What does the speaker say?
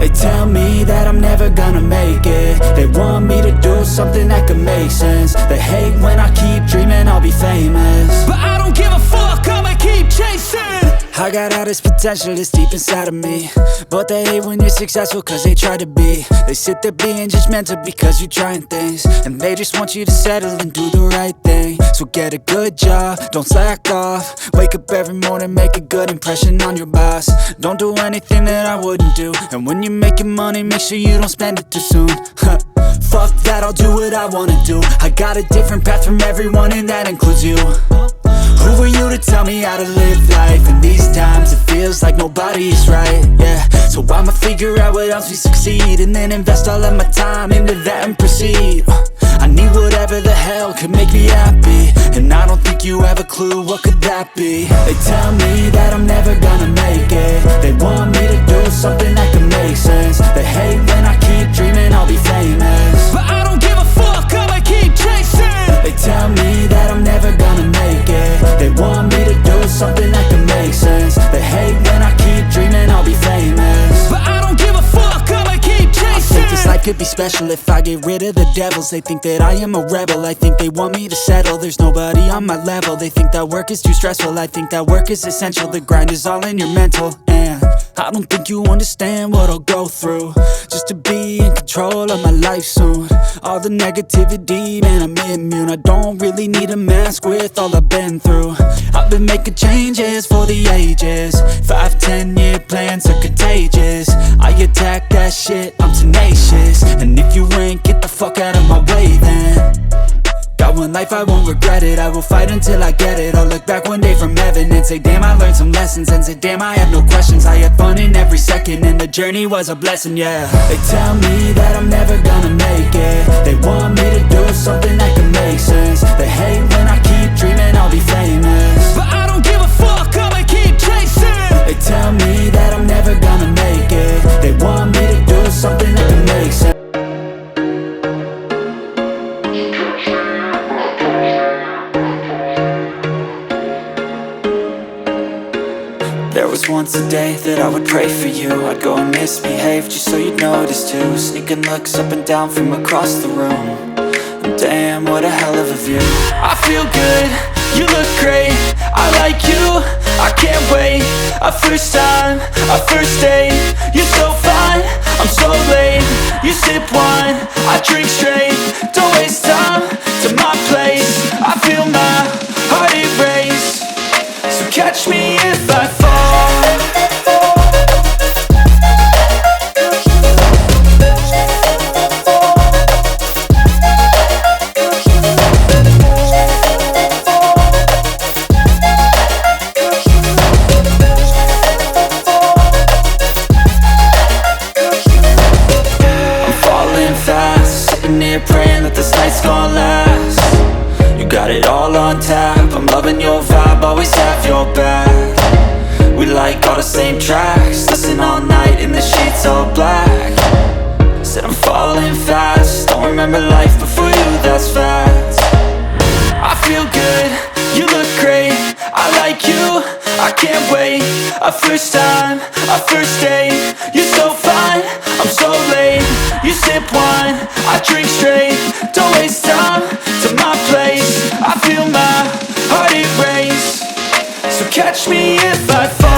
They tell me that I'm never gonna make it. They want me to do something that could make sense. They hate when I keep dreaming I'll be famous, but I don't give a fuck, I'ma keep chasing. I got all this potential that's deep inside of me, but they hate when you're successful cause they try to be. They sit there being judgmental because you're trying things, and they just want you to settle and do the right thing. So get a good job, don't slack off. Wake up every morning, make a good impression on your boss. Don't do anything that I wouldn't do, and when you're making money, make sure you don't spend it too soon. Fuck that, I'll do what I wanna do. I got a different path from everyone, and that includes you. Who are you to tell me how to live life? In these times it feels like nobody is right, yeah. So I'ma figure out what else we succeed, and then invest all of my time into that and proceed. I need whatever the hell could make me happy, and I don't think you have a clue what could that be. They tell me that I'm never gonna make it. They want me to do something that could make sense. They hate when I keep dreaming I'll be famous, but I don't give a fuck, I'ma keep chasing. They tell me that I'm never gonna make it. They want me to do something that can make sense. They hate when I keep dreaming I'll be famous, but I don't give a fuck, I'ma keep chasing. I think this life could be special if I get rid of the devils. They think that I am a rebel, I think they want me to settle. There's nobody on my level. They think that work is too stressful, I think that work is essential. The grind is all in your mental, and I don't think you understand what I'll go through just to be in control of my life soon. All the negativity, man, I'm immune. I don't really need a mask with all I've been through. I've been making changes for the ages. 5-10 year plans are contagious. I attack that shit, I'm tenacious. And if you ain't, get the fuck out of my way then. Got one life, I won't regret it. I will fight until I get it. I'll look back one day from heaven and say, damn, I learned some lessons. And say, damn, I have no questions. I had fun in every second, and the journey was a blessing, yeah. They tell me that I'm never gonna make it. They want me to do something that can make sense. They hate when I keep dreaming I'll be famous, but I don't give a fuck, I'ma keep chasing. They tell me that I'm never gonna make it. They want me to do something that can make sense. There was once a day that I would pray for you. I'd go and misbehave just so you'd notice too. Sneaking looks up and down from across the room, and damn, what a hell of a view. I feel good, you look great, I like you, I can't wait. A first time, a first date, you're so fine, I'm so late. You sip wine, I drink straight. Don't waste time to my place. I feel my heart erase, so catch me if I fall. Praying that this night's gonna last. You got it all on tap, I'm loving your vibe, always have your back. We like all the same tracks, listen all night in the sheets all black. Said I'm falling fast, don't remember life before you, that's fact. I feel good, you look great, I like you, I can't wait. A first time, a first date, you're so fine, I'm so late. You sip wine, I drink straight. Don't waste time to my place. I feel my heart erase, so catch me if I fall.